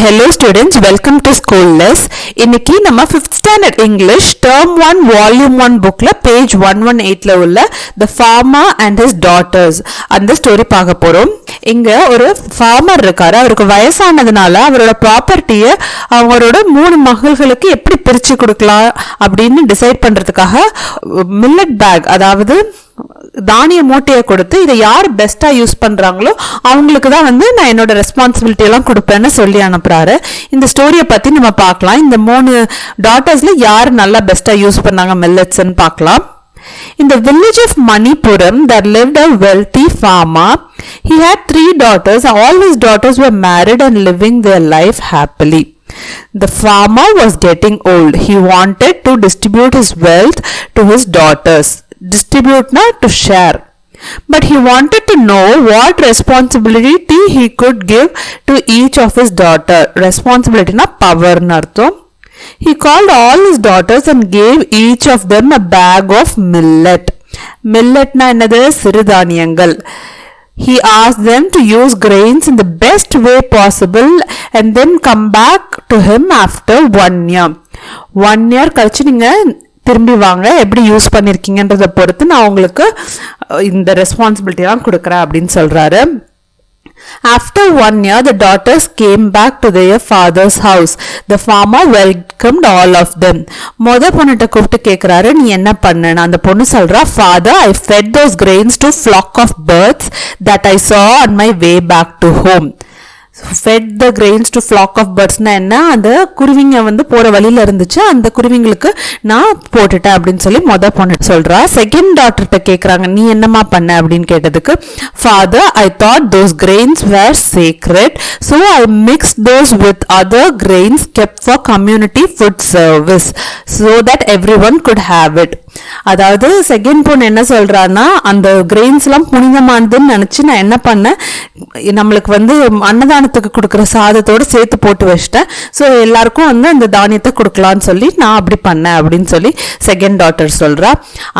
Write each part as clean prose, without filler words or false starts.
Hello students, welcome to School Less. இன்னைக்கு நம்ம 5th standard English term 1 volume 1 bookல page 118ல உள்ள The Farmer and His Daughters அந்த story பார்க்க போறோம். இங்க ஒரு ஃபார்மர் இருக்காரு. அவருக்கு வயசானதுனால அவரோட ப்ராப்பர்ட்டியை அவரோட 3 மகள்களுக்கு எப்படி பிரிச்சு கொடுக்கலாம் அப்படின்னு டிசைட் பண்றதுக்காக மில்லட் பேக், அதாவது தானிய மூட்டையை கொடுத்து இதை யார் பெஸ்டா யூஸ் பண்றாங்களோ அவங்களுக்கு தான் நான் என்னோட ரெஸ்பான்சிபிலிட்டி எல்லாம் கொடுப்பேன்னு சொல்லி அனுப்புறாரு. இந்த ஸ்டோரியை பத்தி நம்ம பார்க்கலாம். இந்த 3 டாட்டர்ஸ்ல யார் நல்லா பெஸ்டா யூஸ் பண்ணாங்க மில்லட்ஸ்ன்னு பார்க்கலாம். In the village of Manipuram, there lived a wealthy farmer. He had 3 daughters. All his daughters were married and living their life happily. The farmer was getting old. He wanted to distribute his wealth to his daughters. Distribute not to share. But he wanted to know what responsibility he could give to each of his daughter. Responsibility na power nartham. He called all his daughters and gave each of them a bag of millet. Millet na enadhu sirudhaniyangal. He asked them to use grains in the best way possible and then come back to him after 1 year. 1 year கழிச்சு நீங்க திரும்பி வாங்க, எப்படி use பண்ணிருக்கீங்கன்றத பொறுத்து நான் உங்களுக்கு இந்த responsibility எல்லாம் கொடுக்குறேன் அப்படின்னு சொல்றாரு. After 1 year, the daughters came back to their father's house. The farmer welcomed all of them. மொத பொண்ணுட்ட கூப்பிட்டு கேக்குறாரு, நீ என்ன பண்ண? அந்த பொண்ணு சொல்றா, Father, I fed those grains to flock of birds that I saw on my way back to home. Fed the grains to flock of birds na enna, அந்த குருவிங்க போற வழியில இருந்துச்சு, அந்த குருவிங்களுக்கு நான் போட்டுட்டேன் அப்படின்னு சொல்லி மொத பொண்ணு சொல்றா. செகண்ட் டாட்டர்ட்ட கேக்குறாங்க, நீ என்னமா பண்ண அப்படின்னு கேட்டதுக்கு, Father, I thought those grains were sacred, so I mixed those with other grains kept for community food service so that everyone could have it. அதாவது செகண்ட் பொண்ணு என்ன சொல்றான்னா, அந்த கிரெயின்ஸ் எல்லாம் புனிதமானதுன்னு நினைச்சு நான் என்ன பண்ணேன், நம்மளுக்கு அன்னதானத்துக்கு கொடுக்குற சாதத்தோட சேர்த்து போட்டு வச்சிட்டேன். ஸோ எல்லாருக்கும் அந்த தானியத்தை கொடுக்கலான்னு சொல்லி நான் அப்படி பண்ணேன் அப்படின்னு சொல்லி செகண்ட் டாட்டர் சொல்றா.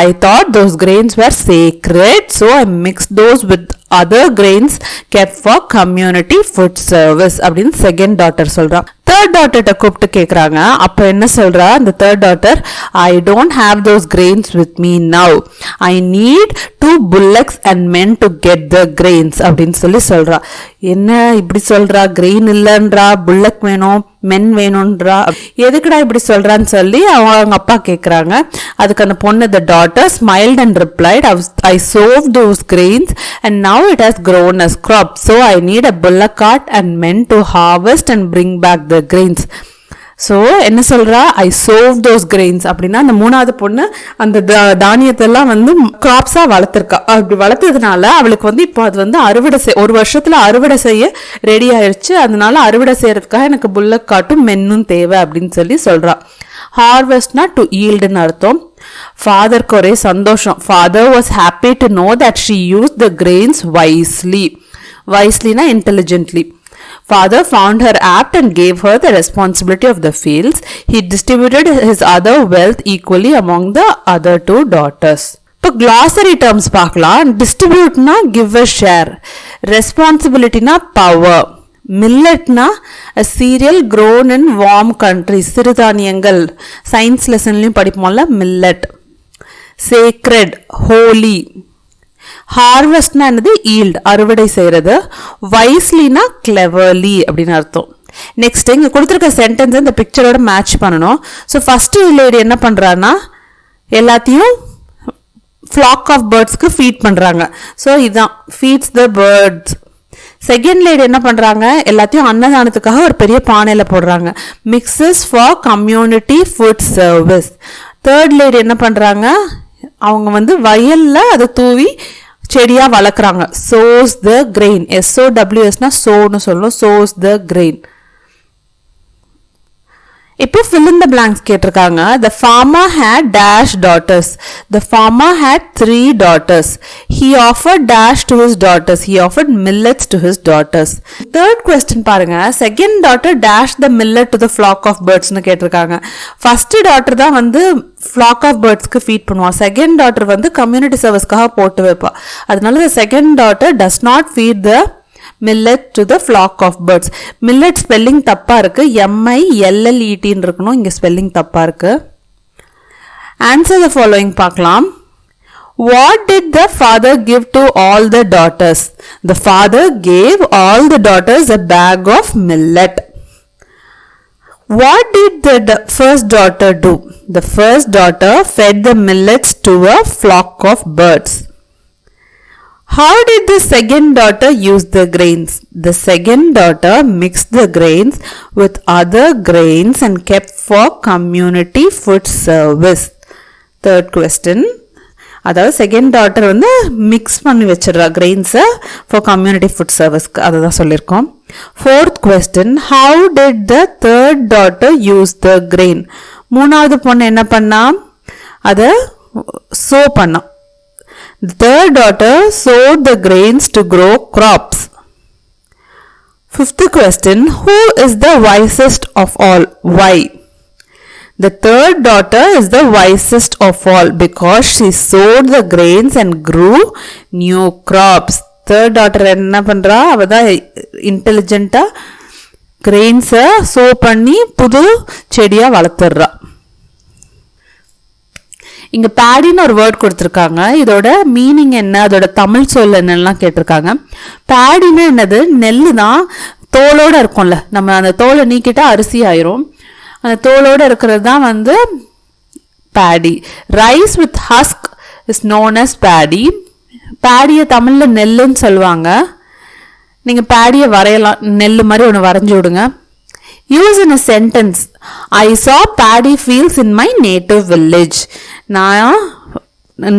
I thought those grains were sacred, so I mix those with other grains kept for community food service அப்படின்னு செகண்ட் டாட்டர் சொல்றா. தேர்ட் டாட்டர்ட்ட கூப்பிட்டு கேக்குறாங்க, அப்ப என்ன சொல்றா அந்த third daughter, I don't have those grains with me now. I need 2 bullocks and men to get the grains அப்படின்னு சொல்லி சொல்றா. என்ன இப்படி சொல்றா, கிரெயின் இல்லன்றா, புல்லக் வேணும், மென் வேணும்ன்றா, எதுக்குடா இப்படி சொல்றான்னு சொல்லி அவங்க அப்பா கேக்குறாங்க. அதுக்கு அந்த பொண்ணு the daughter smiled and replied, I sowed those grains and now it has grown as crop, so I need a bullock cart and men to harvest and bring back the grains. So என்ன சொல்றா, ஐ Soave those grains அப்படின்னா அந்த 3வது பொண்ணு அந்த தானியத்தெல்லாம் கிராப்ஸா வளர்த்திருக்கா. அப்படி வளர்த்ததுனால அவளுக்கு இப்போ அது அறுவடை 1 வருஷத்துல அறுவடை செய்ய ரெடி ஆயிடுச்சு. அதனால அறுவடை செய்யறதுக்காக எனக்கு புல்லக் காட்டும் மென்னும் தேவை அப்படின்னு சொல்லி சொல்றா. ஹார்வெஸ்ட்னா டு ஈல்டுன்னு அர்த்தம். ஃபாதருக்கு ஒரே சந்தோஷம். Father was happy to know that she use the grains wisely. வைஸ்லினா intelligently. Father found her apt and gave her the responsibility of the fields. He distributed his other wealth equally among the other 2 daughters. இப்போ glossary terms பார்க்கலாம். Distribute na give a share. Responsibility na power. Millet na a cereal grown in warm countries. சிறுதானியங்கள் science லெசன்லயும் படிப்போம்ல millet. Sacred, holy. ஹார்வெஸ்ட்னா என்னது, yield, அறுவடை செய்யறது. வைஸ்லினா cleverly அப்படின்னு அர்த்தம். Next இங்க கொடுத்துருக்க சென்டென்ஸ் இந்த பிக்சரோட மேட்ச் பண்ணணும். ஸோ ஃபர்ஸ்ட் லேடி என்ன பண்றான்னா எல்லாத்தையும் ஃபிளாக் ஆஃப் பேர்ட்ஸ்க்கு ஃபீட் பண்றாங்க. ஸோ இதுதான் feeds the birds. Second lady என்ன பண்றாங்க, எல்லாத்தையும் அன்னதானத்துக்காக ஒரு பெரிய பானையில போடுறாங்க. Mixes for community food service. Third lady என்ன பண்றாங்க, அவங்க வயல்ல அதை தூவி செடியா வளர்க்குறாங்க. சோஸ் த கிரெயின். SOWSனா சோன்னு சொல்லணும். சோஸ் த கிரெயின். இப்போ fill in the blanks கேட்டிருக்காங்க. The farmer had dash daughters. The farmer had 3 daughters. He offered dash to his daughters. He offered millets to his daughters. Third question பாருங்க. Second daughter dash the millet to the flock of birds னு கேட்டிருக்காங்க. First daughter தான் flock of birds க்கு feed பண்ணுவா. Second daughter community service காக போட்டு வைப்பா. அதனால the second daughter does not feed the millet to the flock of birds. Millet spelling தப்பா இருக்கு, millet இருக்கணும், இங்க spelling தப்பா இருக்கு. Answer the following பார்க்கலாம். What did the father give to all the daughters? The father gave all the daughters a bag of millet. What did the first daughter do? The first daughter fed the millets to a flock of birds. How did the second daughter use the grains? The second daughter mixed the grains with other grains and kept for community food service. Third question. அதாவது second daughter வந்து mix பண்ணி வச்சிடுறா கிரெயின்ஸை for community food சர்வீஸ்க்கு, அதை தான் சொல்லியிருக்கோம். Fourth question, how did the third daughter use the grain? மூணாவது பொண்ணு என்ன பண்ணா? அதை சோ பண்ணா. Third daughter sowed the grains to grow crops. Fifth question, who is the wisest of all? Why? The third daughter is the wisest of all because she sowed the grains and grew new crops. Third daughter என்ன பண்றா? அவதான் இன்டெலிஜென்ட்டா கிரெயின்ஸை so பண்ணி புது செடியா வளர்த்துடுறா. இங்க பேடின்னு ஒரு word கொடுத்துருக்காங்க. இதோட மீனிங் என்ன, அதோட தமிழ் சொல் என்னெல்லாம் கேட்டிருக்காங்க. பேடின்னு என்னது? நெல்லு தான், தோலோட இருக்கும்ல, நம்ம அந்த தோலை நீக்கிட்டா அரிசி ஆயிரும். அந்த தோலோடு இருக்கிறது தான் வந்து paddy. Rice with husk is known as paddy. பேடியை தமிழில் நெல்லுன்னு சொல்லுவாங்க. நீங்கள் பேடியை வரையலாம், நெல் மாதிரி ஒன்று வரைஞ்சி விடுங்க. Use in a sentence, I saw paddy fields in my native village. நான்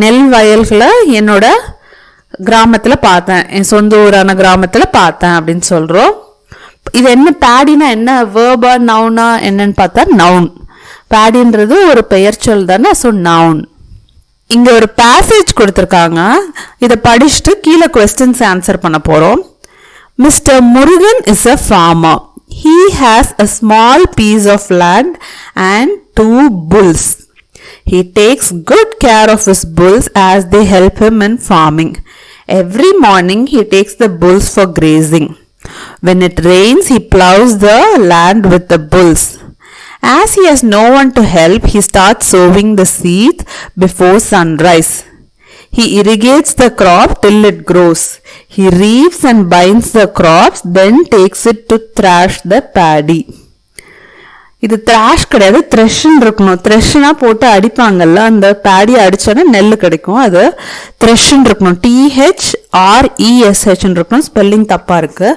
நெல் வயல்களை என்னோட கிராமத்தில் பார்த்தேன், என் சொந்த ஊரான கிராமத்தில் பார்த்தேன் அப்படின்னு சொல்கிறோம். இது என்ன பேடினா என்ன, வேர்பா நவுனா என்னன்னு பார்த்தா நவுன். பேடின்றது ஒரு பெயர் சொல் தானே, ஸோ நவுன். இங்க ஒரு பேசேஜ் கொடுத்துருக்காங்க, இதை படிச்சுட்டு கீழே கொஸ்டின்ஸ் ஆன்சர் பண்ண போறோம். Mister Murugan is a farmer. He has a small piece of land and 2 bulls. He takes good care of his bulls as they help him in farming. Every morning he takes the bulls for grazing. When it rains, he plows the land with the bulls. As he has no one to help, he starts sowing the seeds before sunrise. He irrigates the crop till it grows. He reaps and binds the crops, then takes it to thrash the paddy. இது thrash கிடையாது, த்ரெஷ்ன்னு இருக்கணும். த்ரெஷ்னா போட்டு அடிப்பாங்கல்ல, அந்த பேடியை அடிச்சோன்னா நெல் கிடைக்கும், அது த்ரெஷ்ன்னு இருக்கணும். THRESH இருக்கணும், ஸ்பெல்லிங் தப்பா இருக்கு.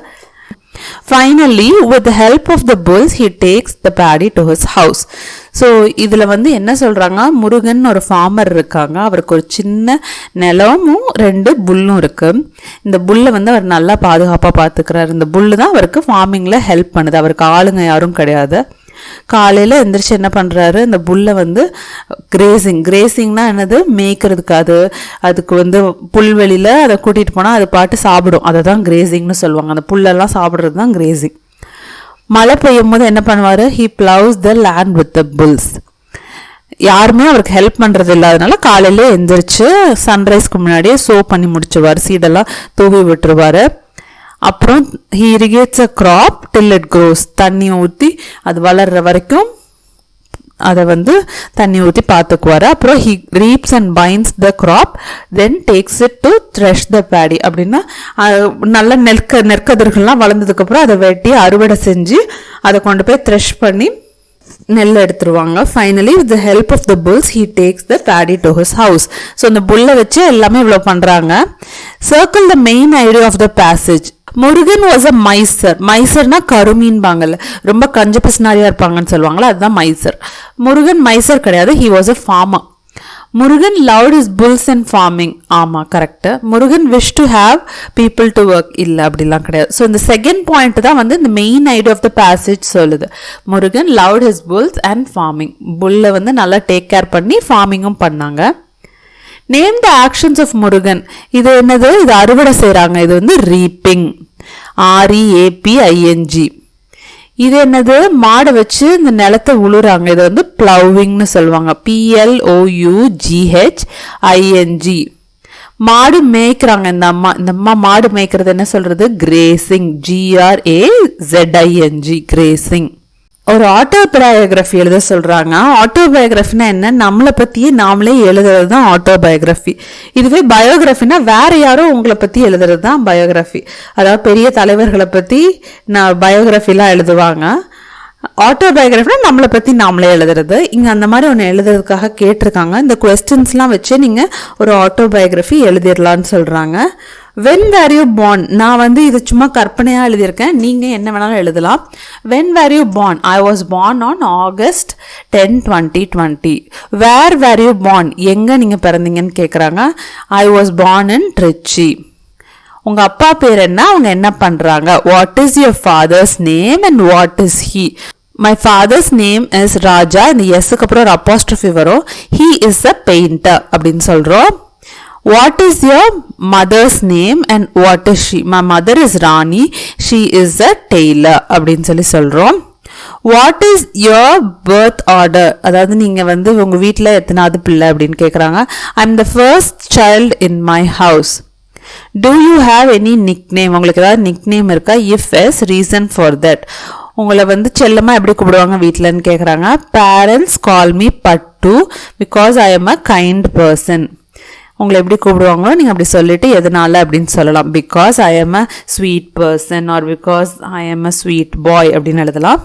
Finally, with the help of the bulls, he takes the paddy to his house. So இதில் வந்து என்ன சொல்கிறாங்க, முருகன் ஒரு ஃபார்மர் இருக்காங்க, அவருக்கு ஒரு சின்ன நிலமும் 2 புல்லும் இருக்குது. இந்த புல்லை வந்து அவர் நல்லா பாதுகாப்பாக பார்த்துக்கிறார். இந்த புல்லு தான் அவருக்கு ஃபார்மிங்கில் ஹெல்ப் பண்ணுது. அவருக்கு ஆளுங்க யாரும் கிடையாது. காலையில் எந்திரிச்சு என்ன பண்ணுறாரு, இந்த புல்லை வந்து கிரேசிங்னா என்னது, மேய்க்கிறதுக்கு, அதுக்கு வந்து புல்வெளியில் அதை கூட்டிகிட்டு போனால் அது பாட்டு சாப்பிடும், அதை தான் கிரேசிங்னு சொல்லுவாங்க. அந்த புல்லெல்லாம் சாப்பிட்றது தான் கிரேசிங். மழை பெய்யும் போது என்ன பண்ணுவார், he ploughs the land with the bulls. யாருமே அவருக்கு ஹெல்ப் பண்ணுறது இல்லாதனால காலையிலே எந்திரிச்சு சன்ரைஸ்க்கு முன்னாடியே சோ பண்ணி முடிச்சுவார், சீடெல்லாம் தூவி விட்டுருவார். அப்புறம் he irrigates a crop till it grows. தண்ணி ஊற்றி அது வளர்ற வரைக்கும் அதை வந்து தண்ணி ஊற்றி பார்த்துக்குவார். அப்புறம் he reaps and binds the crop, then takes it to thresh the paddy. அப்படின்னா நல்ல நெற்கதிர்கள்லாம் வளர்ந்ததுக்கப்புறம் அதை வெட்டி அறுவடை செஞ்சு அதை கொண்டு போய் த்ரெஷ் பண்ணி நெல் எடுத்துருவாங்க. Finally with the help of the bulls he takes the paddy to his house. So இந்த புல்லை வச்சு எல்லாமே இவ்வளோ பண்ணுறாங்க. Circle the main idea of the passage. Murugan was a miser. மைசர்னா கருமீன்பாங்கல்ல, ரொம்ப கஞ்ச பிசினாரியா இருப்பாங்கன்னு சொல்லுவாங்களா, அதுதான் மைசர். முருகன் மைசர் கிடையாது, he was a farmer. Murugan loved is bulls and farming. ஆமா, correct. Murugan wish to have people to work. இல்லை, அப்படிலாம் கிடையாது. ஸோ இந்த செகண்ட் பாயிண்ட் தான் வந்து இந்த main idea of the passage சொல்லுது. Murugan loved his bulls and farming. புல்லை வந்து நல்லா டேக் கேர் பண்ணி ஃபார்மிங்கும் பண்ணாங்க. Name the actions of Murugan. இது என்னது, இது அறுவடை செய்கிறாங்க, இது வந்து ரீப்பிங், REAPING. இது என்னது, மாடை வச்சு இந்த நிலத்தை உழுறாங்க, இது வந்து பிளவிங்னு சொல்லுவாங்க, PLOUGHING. மாடு மேய்க்கிறாங்க இந்த அம்மா மாடு மேய்க்கிறது என்ன சொல்றது? கிரேசிங். GRAZING, grazing. ஒரு ஆட்டோபயோகிராஃபி எழுத சொல்றாங்க. ஆட்டோபயோகிராஃபினா என்ன? நம்மளை பத்தியே நாமளே எழுதுறது தான் ஆட்டோபயோகிராஃபி. இதுவே பயோகிராஃபினா வேற யாரோ உங்களை பத்தி எழுதுறது தான் பயோகிராஃபி. அதாவது பெரிய தலைவர்களை பத்தி பயோகிராஃபிலாம் எழுதுவாங்க. ஆட்டோபயோகிராஃபினா நம்மளை பற்றி நாமளே எழுதுறது. இங்கே அந்த மாதிரி ஒன்று எழுதுறதுக்காக கேட்டிருக்காங்க. இந்த கொஸ்டின்ஸ்லாம் வச்சு நீங்கள் ஒரு ஆட்டோபயோகிராஃபி எழுதிடலான்னு சொல்கிறாங்க. வென் வேர் யூ பார்ன், நான் வந்து இது சும்மா கற்பனையாக எழுதியிருக்கேன், நீங்கள் என்ன வேணாலும் எழுதலாம். When where you born? I was born on August 10, 2020. Where where you born, எங்கே நீங்கள் பிறந்தீங்கன்னு கேட்குறாங்க. I was born in Trichy. உங்க அப்பா பேர் என்ன, அவங்க என்ன பண்றாங்க? What is your father's name and what is he? My father's name is Raja. இந்த எஸ்க்கு அப்புறம் ஒரு அப்போஸ்ட்ரோஃபி வரும். ஹி இஸ் அ பெயிண்டர் அப்படின்னு சொல்றோம். What is your mothers name and what is she? My mother is Rani, she is a Taylor அப்படின்னு சொல்றோம். What is your birth order? அதாவது நீங்க வந்து உங்க வீட்டில் எத்தனாவது பிள்ளை அப்படின்னு கேட்குறாங்க. I am the first child in my house. Do you have any nickname? உங்களுக்கு ஏதாவது நிக்நேம் இருக்கா? If yes, reason for that. உங்களை வந்து செல்லமா எப்படி கூப்பிடுவாங்க வீட்டிலன்னு கேட்குறாங்க. Parents call me Pattu because I am a kind person. உங்களை எப்படி கூப்பிடுவாங்களோ நீங்கள் அப்படி சொல்லிட்டு எதனால அப்படின்னு சொல்லலாம். Because I am a sweet person or because I am a sweet boy அப்படின்னு எழுதலாம்.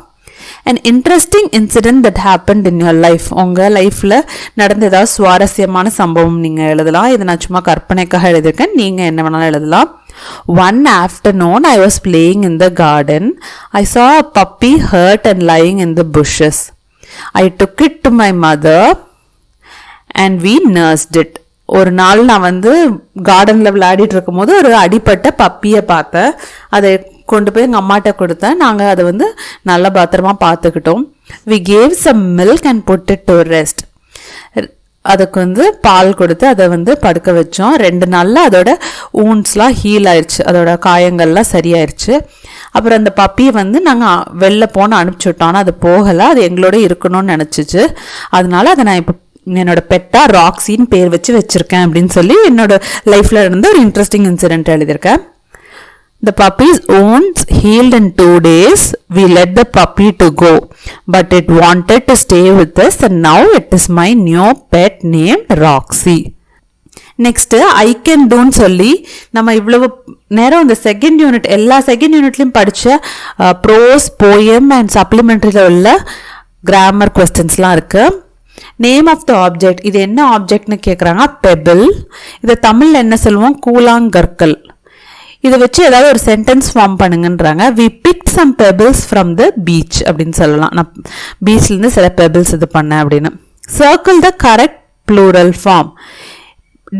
An interesting incident that happened in your life. உங்கள் லைஃப்பில் நடந்த ஏதாவது சுவாரஸ்யமான சம்பவம் நீங்கள் எழுதலாம். இதை நான் சும்மா கற்பனைக்காக எழுதியிருக்கேன், நீங்கள் என்ன வேணாலும் எழுதலாம். One afternoon I was playing in the garden. I saw a puppy hurt and lying in the bushes. I took it to my mother and we nursed it. ஒரு நாள் நான் வந்து கார்டனில் விளையாடிட்டு இருக்கும் போது ஒரு அடிப்பட்ட பப்பியை பார்த்தேன். அதை கொண்டு போய் எங்கள் அம்மாட்ட கொடுத்தேன். நாங்கள் அதை வந்து நல்லா பத்திரமா பார்த்துக்கிட்டோம். We gave some milk and put it to rest. அதுக்கு வந்து பால் கொடுத்து அதை வந்து படுக்க வச்சோம். 2 நாளில் அதோட ஊன்ஸ்லாம் ஹீல் ஆயிடுச்சு, அதோட காயங்கள்லாம் சரியாயிருச்சு. அப்புறம் அந்த பப்பியை வந்து நாங்கள் வெளில போன அனுப்பிச்சுட்டோம். ஆனால் அது போகலை, அது எங்களோட இருக்கணும்னு நினச்சிச்சு. அதனால அதை நான் இப்போ என்னோட பெட்டா ராக்ஸின்னு பேர் வச்சிருக்கேன் அப்படின்னு சொல்லி என்னோட லைஃப்ல இருந்து ஒரு இன்ட்ரெஸ்டிங் இன்சிடென்ட் எழுதியிருக்கேன். The puppy's wounds healed in 2 days. We let the puppy to go, but it wanted to stay with us and now it is my new pet named Roxy. Next I can டூன்னு சொல்லி நம்ம இவ்வளவு நேரம் இந்த second unit எல்லா second யூனிட்லையும் படித்த pros, poem and சப்ளிமெண்ட்ரியில் உள்ள grammar கொஸ்டின்ஸ்லாம் இருக்குது. நேம் ஆஃப் த ஆப்ஜெக்ட், இது என்ன ஆப்ஜெக்ட்னு கேட்குறாங்க. பெபிள். இதை தமிழில் என்ன சொல்லுவோம்? கூழாங்கற்கள். இதை வச்சு ஏதாவது ஒரு சென்டென்ஸ் ஃபார்ம் பண்ணுங்கன்றாங்க. We pick some pebbles from the beach அப்படின்னு சொல்லலாம். நான் பீச்லேருந்து சில பெபிள்ஸ் இது பண்ணேன் அப்படின்னு. Circle the correct plural form.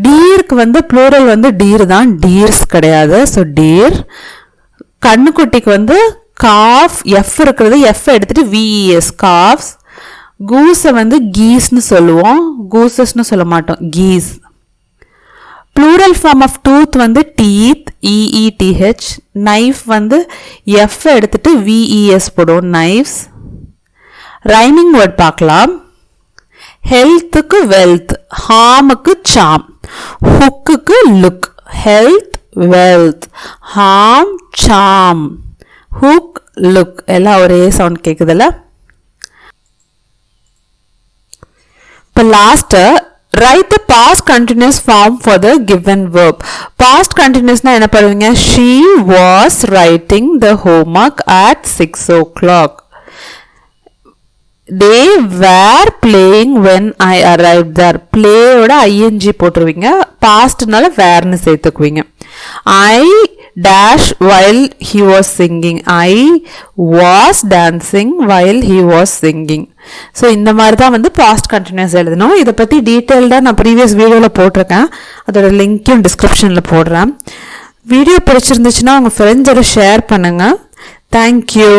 டீருக்கு வந்து ப்ளூரல் வந்து டீர் தான், டீர்ஸ் கிடையாது. So deer. கண்ணுக்குட்டிக்கு வந்து காஃப், எஃப் இருக்கிறது, எஃப் எடுத்துட்டு விஇஎஸ், காஃப்ஸ். கூஸை வந்து கீஸ்னு சொல்லுவோம், கூசஸ்னு சொல்ல மாட்டோம், geese. Plural form of tooth வந்து டீத், இஇடிஹெச். நைஃப் வந்து எஃப் எடுத்துட்டு விஇஎஸ் போடுவோம், நைஃப்ஸ். ரைமிங் வேர்ட் பார்க்கலாம். ஹெல்த்துக்கு வெல்த், ஹார்முக்கு சாம், ஹுக்குக்கு look. Health, wealth, harm, charm, hook, look எல்லாம் ஒரே சவுண்ட் கேட்குதுல்ல. இப்போ last write the past continuous form for the given verb. Past continuousனா என்ன பண்ணுவீங்க? She was writing the homework at 6 o'clock. They were playing when I arrived there. Play ஓட ing போட்டுருவீங்க, pastனால வேர்னு சேர்த்துக்குவீங்க. I dash while he was singing. I was dancing while he was singing. So இந்த மாதிரி தான் வந்து past continuous எழுதணும். இதை பற்றி டீட்டெயில்டாக நான் ப்ரீவியஸ் வீடியோவில் போட்டிருக்கேன், அதோட லிங்க்கையும் டிஸ்கிரிப்ஷனில் போடுறேன். வீடியோ பிடிச்சிருந்துச்சுன்னா உங்கள் ஃப்ரெண்ட்ஸோட ஷேர் பண்ணுங்கள். தேங்க்யூ.